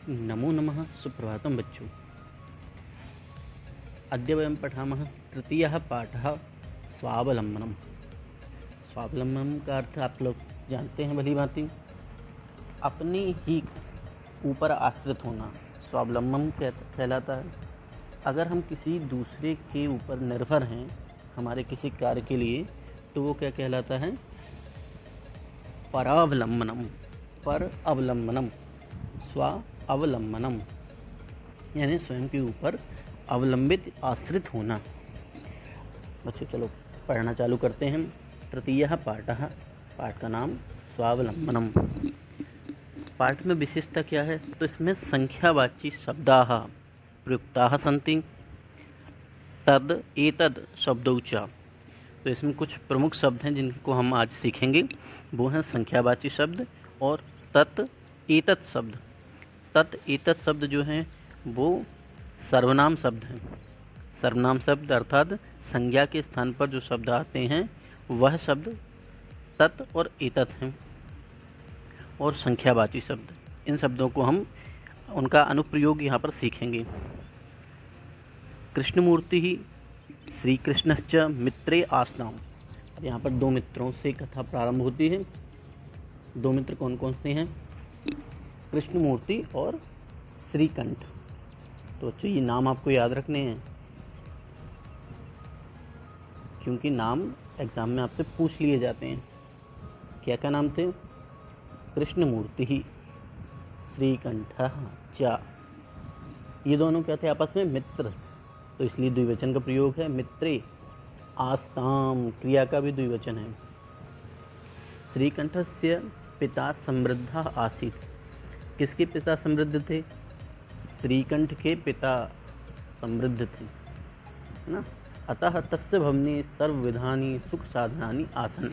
नमो नमः। सुप्रभातं बच्चों। अद्य वयं पठामः तृतीयः पाठः स्वावलम्बनम्। स्वावलम्बनम का अर्थ आप लोग जानते हैं भली भांति, अपने ही ऊपर आश्रित होना स्वावलंबन कहलाता है। अगर हम किसी दूसरे के ऊपर निर्भर हैं हमारे किसी कार्य के लिए तो वो क्या कहलाता है? परावलंबनम। पर अवलंबनम, स्वावलंबनम यानी स्वयं के ऊपर अवलंबित आश्रित होना। बच्चों चलो पढ़ना चालू करते हैं। तृतीयः पाठः, पाठ का नाम स्वावलंबनम। पाठ में विशेषता क्या है? तो इसमें संख्यावाची शब्दाः प्रयुक्ताः सन्ति। तद एतद शब्दौ च। तो इसमें कुछ प्रमुख शब्द हैं जिनको हम आज सीखेंगे। वो हैं संख्यावाची शब्द और तत् एतत् शब्द। तत् एतत् शब्द जो हैं वो सर्वनाम शब्द हैं। सर्वनाम शब्द अर्थात संज्ञा के स्थान पर जो शब्द आते हैं वह शब्द तत् और एतत् हैं। और संख्यावाची शब्द, इन शब्दों को हम उनका अनुप्रयोग यहाँ पर सीखेंगे। कृष्णमूर्ति ही श्री कृष्णश्च मित्रे आस्ताम। अब यहाँ पर दो मित्रों से कथा प्रारंभ होती है। दो मित्र कौन कौन से हैं? कृष्णमूर्ति और श्रीकंठ। तो बच्चों ये नाम आपको याद रखने हैं क्योंकि नाम एग्जाम में आपसे पूछ लिए जाते हैं। क्या क्या नाम थे? कृष्णमूर्ति ही श्रीकंठ च। ये दोनों क्या थे आपस में? मित्र। तो इसलिए द्विवचन का प्रयोग है। मित्रे आस्ताम, क्रिया का भी द्विवचन है। श्रीकंठस्य पिता समृद्ध आसीत्। किसके पिता समृद्ध थे? श्रीकंठ के पिता समृद्ध थे, है ना। अतः तस्य भवने सर्वविधानि सुख साधनानि आसन।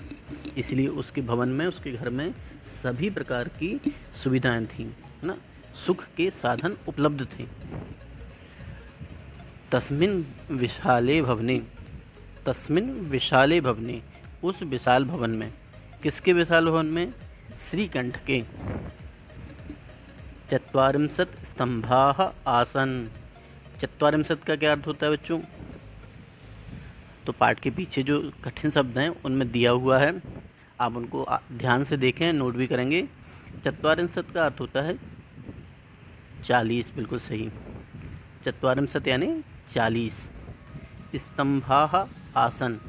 इसलिए उसके भवन में, उसके घर में सभी प्रकार की सुविधाएं थीं, है ना। सुख के साधन उपलब्ध थे। तस्मिन् विशाले भवने, तस्मिन् विशाले भवने, उस विशाल भवन में। किसके विशाल भवन में? श्रीकंठ के। चत्वारिंशत् स्तंभाः आसन। चत्वारिंशत् का क्या अर्थ होता है बच्चों? तो पाठ के पीछे जो कठिन शब्द हैं उनमें दिया हुआ है, आप उनको ध्यान से देखें, नोट भी करेंगे। चत्वारिंशत् का अर्थ होता है 40, बिल्कुल सही। चत्वारिंशत् यानी 40। स्तंभाः आसन,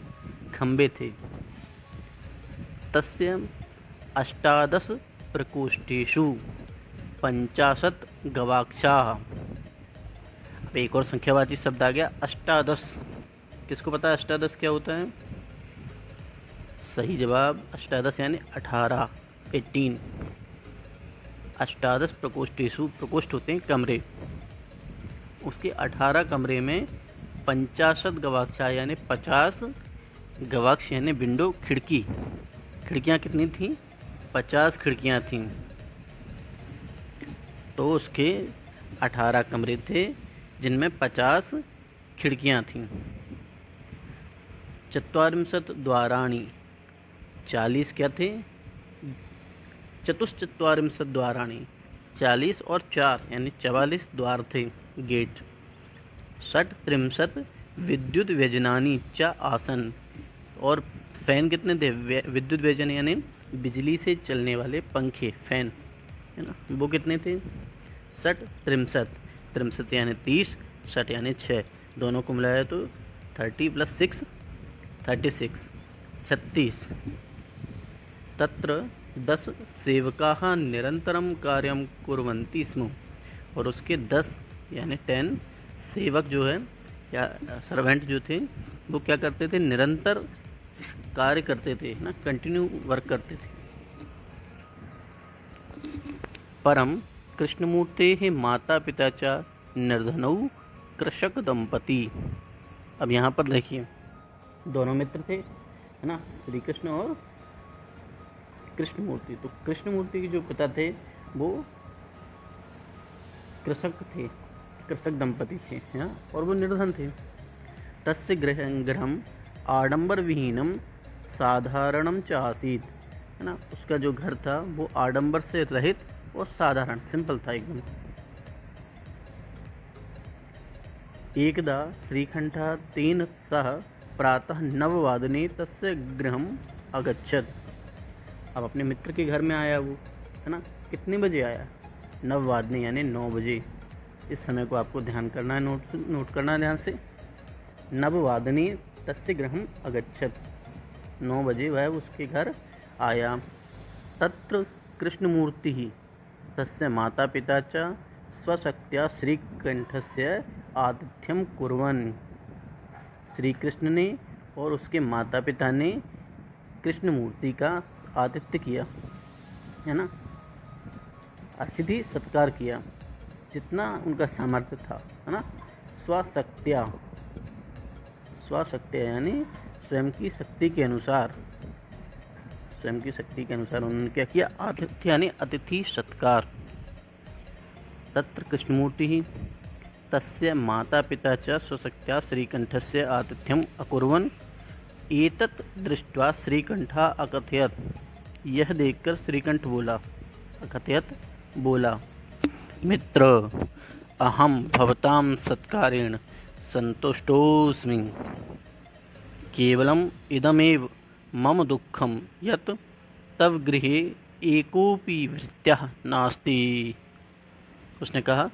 खंबे थे। तस्य अष्टादश प्रकोष्ठेषु 50 गवाक्षाः। अब एक और संख्यावाची शब्द आ गया, अष्टादश। किसको पता है अष्टादश क्या होता है? सही जवाब, अष्टादश यानी 18, 18। अष्टादश प्रकोष्ठेषु, प्रकोष्ठ होते हैं कमरे, उसके 18 कमरे में 50 गवाक्षा यानी 50 गवाक्ष यानी विंडो, खिड़की। खिड़कियाँ कितनी थीं? 50 खिड़कियाँ थीं। तो उसके 18 कमरे थे जिनमें 50 खिड़कियाँ थीं। चत्वारिंशत् द्वाराणि, 40 क्या थे? चतुश्चत्वारिंशत् द्वाराणि, 40 और 4 यानी 44 द्वार थे, गेट। षट्त्रिंशत् विद्युत व्यजनानि च आसन। और फैन कितने थे? विद्युत व्यजन यानी बिजली से चलने वाले पंखे, फैन, है ना, वो कितने थे? षट्त्रिंशत्, त्रिंशत् यानी 30, षट यानी 6, दोनों को मिलाया तो 30 + 6 36, 36। तत्र 10 सेवकाः निरंतरम कार्यं कुर्वन्ति स्म। और उसके 10 यानी 10 सेवक जो है या सर्वेंट जो थे वो क्या करते थे? निरंतर कार्य करते थे, ना, कंटिन्यू वर्क करते थे। परम कृष्णमूर्तेः माता पिता च निर्धनौ कृषक दंपति। अब यहाँ पर देखिए दोनों मित्र थे, है ना, श्री कृष्ण और कृष्णमूर्ति। तो कृष्णमूर्ति के जो पिता थे वो कृषक थे, कृषक दंपति थे, है, और वो निर्धन थे। तस्य गृहं आडंबर विहीनम साधारणम च आसीत्, है ना, उसका जो घर था वो आडंबर से रहित और साधारण, सिंपल था एकदम। एकदा श्रीकण्ठः तेन सह प्रातः 9 वादने तस्य गृहम् अगच्छत्। अब अपने मित्र के घर में आया वो, है ना। कितने बजे आया? 9 वादने यानी 9 बजे। इस समय को आपको ध्यान करना है, नोट करना है ध्यान से। 9 वादने तस्य गृहम् अगच्छत्, 9 बजे वह उसके घर आया। तत्र कृष्णमूर्तिः तस्य माता पिता च स्वशक्त्या श्रीकण्ठस्य आतिथ्यं कुर्वन्। श्री कृष्ण ने और उसके माता पिता ने कृष्ण मूर्ति का आतिथ्य किया, है ना, अतिथि सत्कार किया जितना उनका सामर्थ्य था, है ना। स्वशक्त्या, स्वशक्त्या यानी स्वयं की शक्ति के अनुसार, स्वयं की शक्ति के अनुसार उन्होंने क्या किया? आतिथ्य यानी अतिथि सत्कार। तत्र कृष्णमूर्ति तस्य माता पिता च स्वशक्त्या श्रीकण्ठस्य आतिथ्यम् अकुर्वन्। एतत् दृष्ट्वा श्रीकण्ठः अकथयत्, यह देखकर श्रीकण्ठ बोला, अकथयत् बोला, मित्र अहं भवतां सत्कारेण सन्तुष्टोऽस्मि। केवलम् इदमेव मम दुःखं यत् तव गृहे एकोऽपि भृत्यः नास्ति। उसने कहा,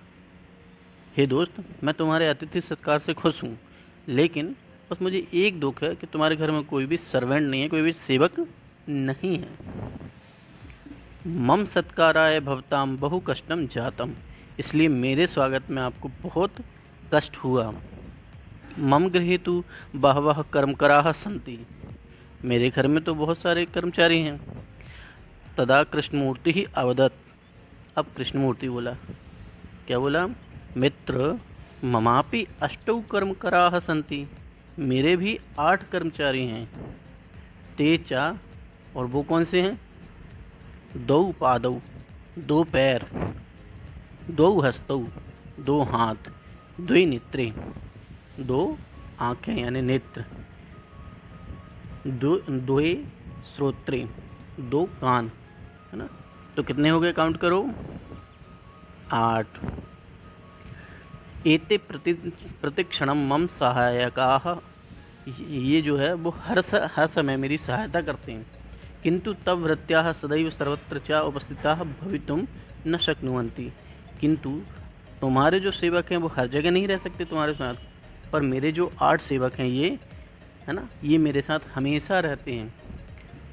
हे दोस्त, मैं तुम्हारे अतिथि सत्कार से खुश हूँ, लेकिन बस मुझे एक दुख है कि तुम्हारे घर में कोई भी सर्वेंट नहीं है, कोई भी सेवक नहीं है। मम सत्काराय भवताम बहु कष्टम जातम, इसलिए मेरे स्वागत में आपको बहुत कष्ट हुआ। मम गृहे तु बहवः कर्मकराः सन्ति, मेरे घर में तो बहुत सारे कर्मचारी हैं। तदा कृष्णमूर्ति ही अवदत्, अब कृष्णमूर्ति बोला, क्या बोला? मित्र ममापि 8 कर्मकराः सन्ति, मेरे भी 8 कर्मचारी हैं। ते च, और वो कौन से हैं? 2 पादौ, 2 पैर, 2 हस्तौ, 2 हाथ, 2 नेत्रे, 2 आँखें यानी नेत्र, 2 श्रोत्रे, 2 कान, है ना। तो कितने हो गए? काउंट करो, 8। एते प्रतिक्षणम मम सहायकाः, ये जो है वो हर समय मेरी सहायता करते हैं। किंतु तव भृत्याः सदैव सर्वत्र च उपस्थिताः भवितुम न शक्नुवन्ति, किंतु तुम्हारे जो सेवक हैं वो हर जगह नहीं रह सकते तुम्हारे साथ, पर मेरे जो 8 सेवक हैं ये, है ना, ये मेरे साथ हमेशा रहते हैं।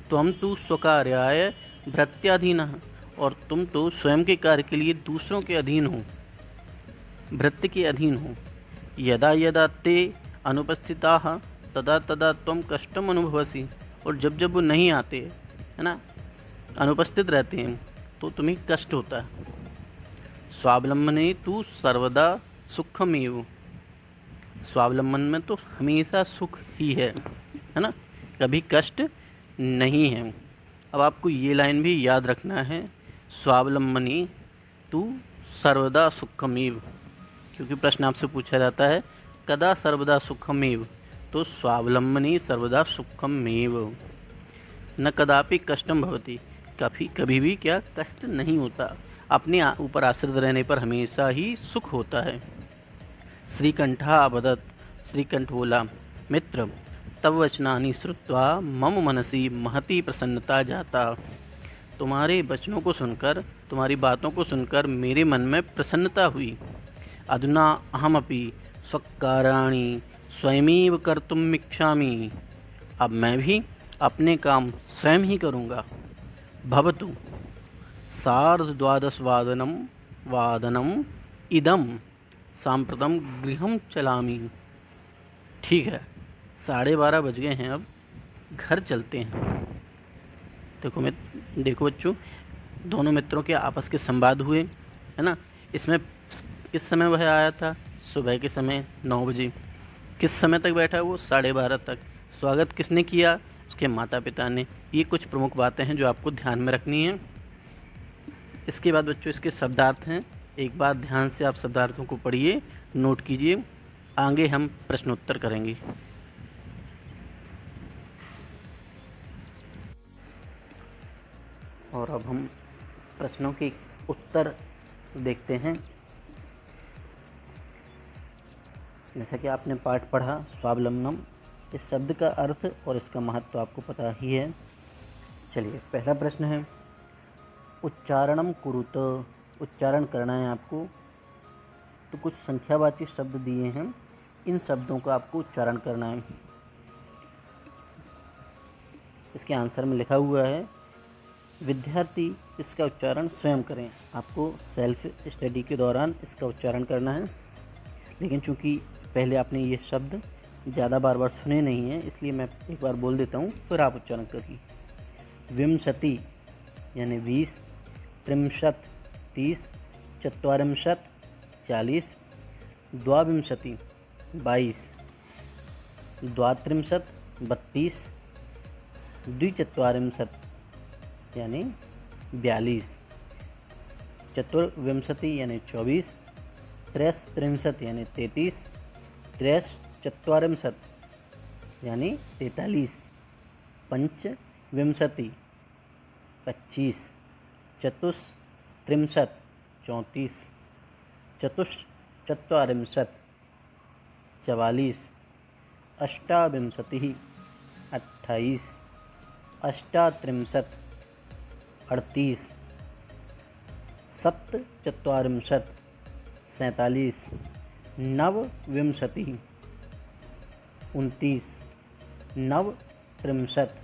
त्वं तु स्वकार्याय भृत्याधीनः, और तुम तो स्वयं के कार्य के लिए दूसरों के अधीन हो, भृत्य के अधीन हो। यदा यदा ते अनुपस्थिताः तदा तदा त्वं कष्टम अनुभवसि, और जब जब वो नहीं आते, है ना, अनुपस्थित रहते हैं, तो तुम्हें कष्ट होता है। स्वावलंबने तु सर्वदा सुखमेव, स्वावलंबन में तो हमेशा सुख ही है ना, कभी कष्ट नहीं है। अब आपको ये लाइन भी याद रखना है, स्वावलंबनी तु सर्वदा सुखमेव, क्योंकि प्रश्न आपसे पूछा जाता है कदा सर्वदा सुखमेव, तो स्वावलंबनी सर्वदा सुखमेव। न कदापि कष्टम भवति, कभी भी क्या कष्ट नहीं होता, अपने ऊपर आश्रित रहने पर हमेशा ही सुख होता है। श्रीकण्ठः अवदत्, श्रीकण्ठ बोला, मित्र तव वचनानि श्रुत्वा मम मनसि महती प्रसन्नता जाता, तुम्हारे वचनों को सुनकर, तुम्हारी बातों को सुनकर मेरे मन में प्रसन्नता हुई। अधुना अहमपि स्वकार्याणि स्वयमेव कर्तुम् इच्छामि, अब मैं भी अपने काम स्वयं ही करूँगा। भवतु 12:30 इदं सांप्रतम गृहं चलामि। ठीक है, 12:30 बज गए हैं, अब घर चलते हैं। देखो बच्चों, दोनों मित्रों के आपस के संवाद हुए, है ना। इसमें किस समय वह आया था? सुबह के समय 9 बजे। किस समय तक बैठा? वो 12:30 तक। स्वागत किसने किया? उसके माता पिता ने। ये कुछ प्रमुख बातें हैं जो आपको ध्यान में रखनी है। इसके बाद बच्चों इसके शब्दार्थ हैं, एक बार ध्यान से आप शब्दार्थों को पढ़िए, नोट कीजिए, आगे हम प्रश्नोत्तर करेंगे। और अब हम प्रश्नों के उत्तर देखते हैं। जैसा कि आपने पाठ पढ़ा स्वावलंबनम, इस शब्द का अर्थ और इसका महत्व आपको पता ही है। चलिए पहला प्रश्न है, उच्चारणम कुरुत, उच्चारण करना है आपको। तो कुछ संख्यावाची शब्द दिए हैं, इन शब्दों का आपको उच्चारण करना है। इसके आंसर में लिखा हुआ है विद्यार्थी इसका उच्चारण स्वयं करें। आपको सेल्फ स्टडी के दौरान इसका उच्चारण करना है, लेकिन चूंकि पहले आपने ये शब्द ज़्यादा बार सुने नहीं हैं, इसलिए मैं एक बार बोल देता हूँ, फिर आप उच्चारण करिए। विंशति यानी 20, त्रिंशत 30, चत्वारिंशत 40, द्वाविंशति 22, द्वात्रिंशत 32, द्विचत्वारिंशत यानी 42, चतुर्विंशति यानी 24, त्रयस्त्रिंशत यानी 33, त्रयश्चत्वारिंशत यानी 43, पंचविंशति 25, चतुस्त्रिंशत 34, चतुश्चत्वारिंशत 44, अष्टाविंशतिः 28, अष्टात्रिंशत् 38, सप्तचत्वारिंशत् 47, नवविंशतिः 29, नवत्रिंशत्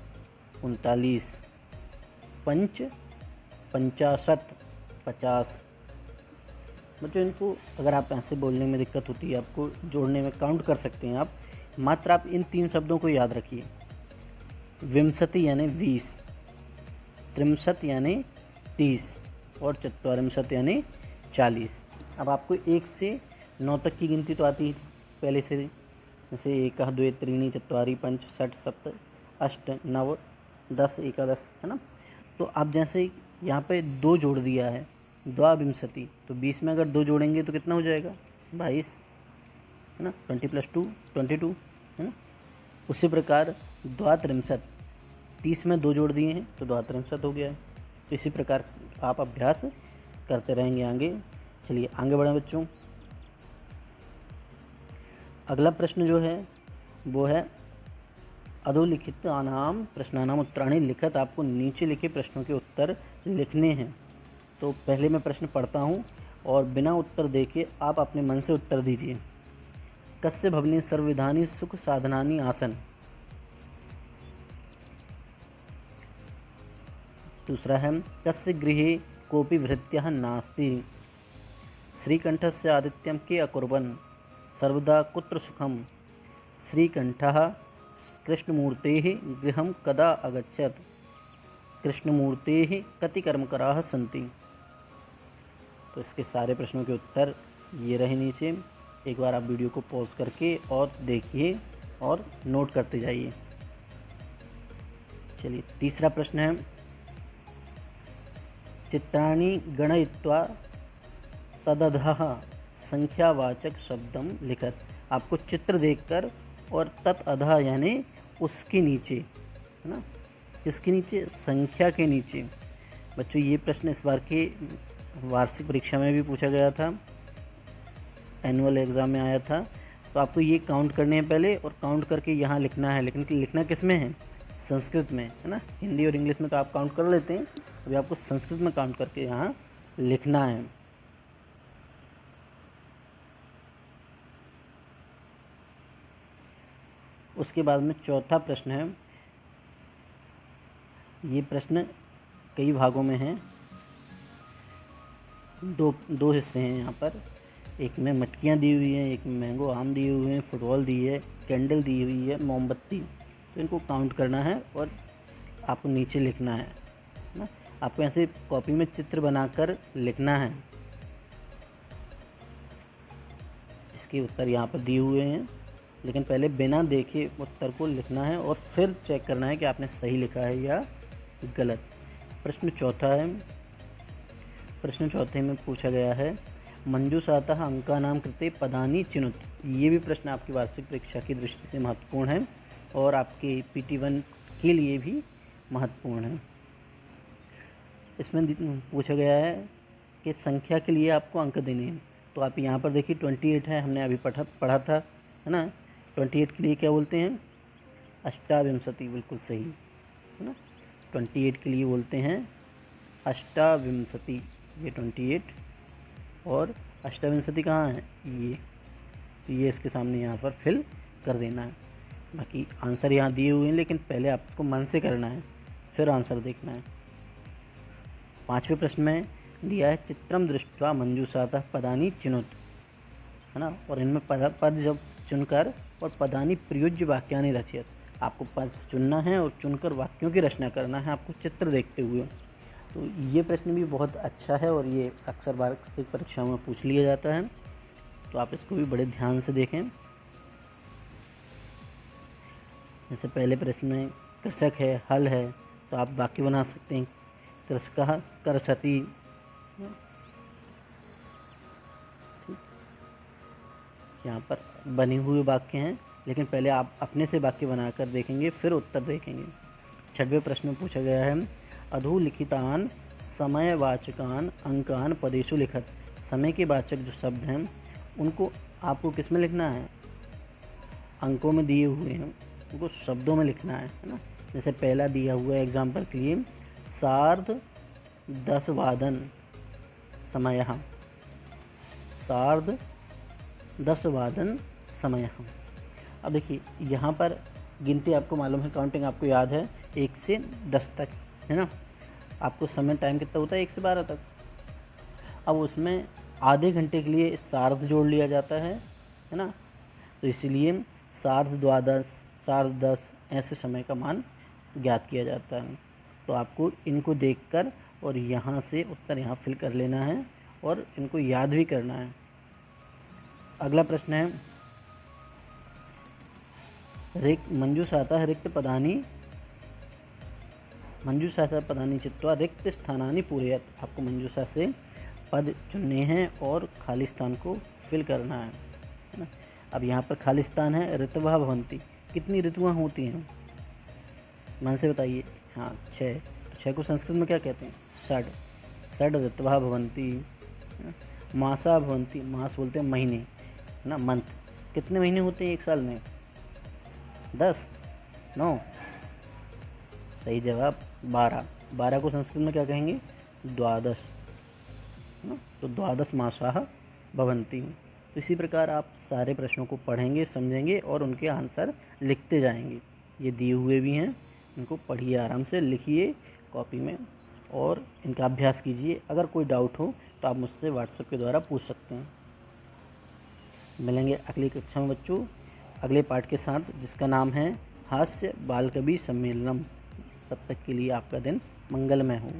39, पंचाशत 50। बच्चों इनको अगर आप ऐसे बोलने में दिक्कत होती है, आपको जोड़ने में काउंट कर सकते हैं आप, मात्र आप इन 3 शब्दों को याद रखिए। विंशति यानी 20, त्रिंशत यानी 30 और चत्वारिंशत यानी 40। अब आपको 1 से 9 तक की गिनती तो आती है पहले से, जैसे 1 2 3 4 5 6 7 8 9 10 11 है ना। तो आप जैसे यहाँ पे 2 जोड़ दिया है, द्वाविंशति, तो 20 में अगर 2 जोड़ेंगे तो कितना हो जाएगा 22 है ना, 20 + 2 22 है ना। उसी प्रकार द्वात्रिंशत, 30 में 2 जोड़ दिए हैं तो द्वात्रिंशत हो गया है। तो इसी प्रकार आप अभ्यास करते रहेंगे आगे। चलिए आगे बढ़ें बच्चों। अगला प्रश्न जो है वो है अधोलिखितानां प्रश्नानां उत्तराणि लिखत। आपको नीचे लिखे प्रश्नों के उत्तर लिखने हैं। तो पहले मैं प्रश्न पढ़ता हूँ और बिना उत्तर देके आप अपने मन से उत्तर दीजिए। कस्य भवने सर्वविधानि सुख साधनानि आसन। दूसरा है कस्य गृहे कोऽपि भृत्यः नास्ति। श्रीकंठस्य आदित्यं के अकुर्वन् सर्वदा कुत्र सुखम। श्रीकंठः कृष्णमूर्तेः गृहं कदा अगच्छत्। कृष्णमूर्तेः कति कर्मकराः सन्ति। तो इसके सारे प्रश्नों के उत्तर ये रहे नीचे। एक बार आप वीडियो को पॉज करके और देखिए और नोट करते जाइए। चलिए तीसरा प्रश्न है चित्राणि गणयित्वा तदधः संख्यावाचक शब्दम लिखत। आपको चित्र देखकर और तदअधः यानी उसके नीचे है ना, इसके नीचे संख्या के नीचे। बच्चों ये प्रश्न इस बार के वार्षिक परीक्षा में भी पूछा गया था, एनुअल एग्ज़ाम में आया था। तो आपको ये काउंट करने हैं पहले और काउंट करके यहाँ लिखना है। लेकिन लिखना किस में है, संस्कृत में है ना। हिंदी और इंग्लिश में तो आप काउंट कर लेते हैं, अभी आपको संस्कृत में काउंट करके यहाँ लिखना है। उसके बाद में चौथा प्रश्न है, ये प्रश्न कई भागों में है, दो हिस्से हैं यहाँ पर। एक में मटकियाँ दी हुई हैं, एक में मैंगो आम दिए हुए हैं, फुटबॉल दी है, कैंडल दी हुई है, मोमबत्ती। तो इनको काउंट करना है और आपको नीचे लिखना है ना। आपको ऐसे कॉपी में चित्र बनाकर लिखना है। इसके उत्तर यहाँ पर दिए हुए हैं, लेकिन पहले बिना देखे उत्तर को लिखना है और फिर चेक करना है कि आपने सही लिखा है या गलत। प्रश्न चौथा है, प्रश्न चौथे में पूछा गया है मंजूषातः अंकानां कृते पदानि चिनुत। ये भी प्रश्न आपकी वार्षिक परीक्षा की दृष्टि से महत्वपूर्ण है और आपके PT1 के लिए भी महत्वपूर्ण है। इसमें पूछा गया है कि संख्या के लिए आपको अंक देने हैं। तो आप यहाँ पर देखिए 28 है, हमने अभी पढ़ा था है ना। 28 के लिए क्या बोलते हैं? अष्टाविंशति, बिल्कुल सही, है ना। 28 के लिए बोलते हैं अष्टाविंशति, ये 28 और अष्टाविंशति कहाँ है? ये, तो ये इसके सामने यहाँ पर फिल कर देना है। बाकी आंसर यहाँ दिए हुए हैं, लेकिन पहले आपको मन से करना है, फिर आंसर देखना है। 5वें प्रश्न में दिया है चित्रम दृष्ट्वा मंजूषातः पदानि चिनुत, है ना। और इनमें पद जब चुनकर और पदानि प्रयुज्य वाक्यानि रचयत, आपको पद चुनना है और चुनकर वाक्यों की रचना करना है आपको चित्र देखते हुए। तो ये प्रश्न भी बहुत अच्छा है और ये अक्सर वार्षिक परीक्षाओं में पूछ लिया जाता है, तो आप इसको भी बड़े ध्यान से देखें। जैसे पहले प्रश्न में कृषक है, हल है, तो आप वाक्य बना सकते हैं कृषकः कर्षति। यहाँ पर बने हुए वाक्य हैं, लेकिन पहले आप अपने से वाक्य बनाकर देखेंगे, फिर उत्तर देखेंगे। 6वें प्रश्न में पूछा गया है अधोलिखितान समयवाचकान अंकान पदेषु लिखत, समय के वाचक जो शब्द हैं उनको आपको किस में लिखना है? अंकों में दिए हुए हैं, उनको शब्दों में लिखना है ना। जैसे पहला दिया हुआ है एग्जाम्पल के लिए, सार्ध 10 वादन समयः, सार्ध 10 वादन समयः। अब देखिए यहाँ पर गिनती आपको मालूम है, काउंटिंग आपको याद है 1 से 10 तक, है ना। आपको समय टाइम कितना होता है? 1 से 12 तक। अब उसमें आधे घंटे के लिए सार्ध जोड़ लिया जाता है ना। तो इसीलिए सार्ध 12, सार्ध 10 ऐसे समय का मान ज्ञात किया जाता है। तो आपको इनको देखकर और यहाँ से उत्तर यहाँ फिल कर लेना है और इनको याद भी करना है। अगला प्रश्न है मंजूषातः रिक्त पदानि, मंजूषा पदानि चित्वा रिक्त स्थानानि पूरयत, आपको मंजूषा से पद चुनने हैं और खाली स्थान को फिल करना है ना। अब यहाँ पर खाली स्थान है, ऋतवः भवन्ति, कितनी ऋतुएं होती हैं? मन से बताइए। हाँ, 6। 6 को संस्कृत में क्या कहते हैं? षड, षड ऋतवः भवन्ति। मासा भवन्ति, मास बोलते हैं महीने, है ना, मंथ। कितने महीने होते हैं एक साल में? 10, 9, सही जवाब 12। 12 को संस्कृत में क्या कहेंगे? द्वादश, ना। तो द्वादश मासाः भवन्ति। तो इसी प्रकार आप सारे प्रश्नों को पढ़ेंगे, समझेंगे और उनके आंसर लिखते जाएंगे। ये दिए हुए भी हैं, इनको पढ़िए, आराम से लिखिए कॉपी में और इनका अभ्यास कीजिए। अगर कोई डाउट हो तो आप मुझसे व्हाट्सएप के द्वारा पूछ सकते हैं। मिलेंगे अगली कक्षा में बच्चों अगले पाठ के साथ, जिसका नाम है हास्य बाल कवि सम्मेलनम। तब तक के लिए आपका दिन मंगलमय हो।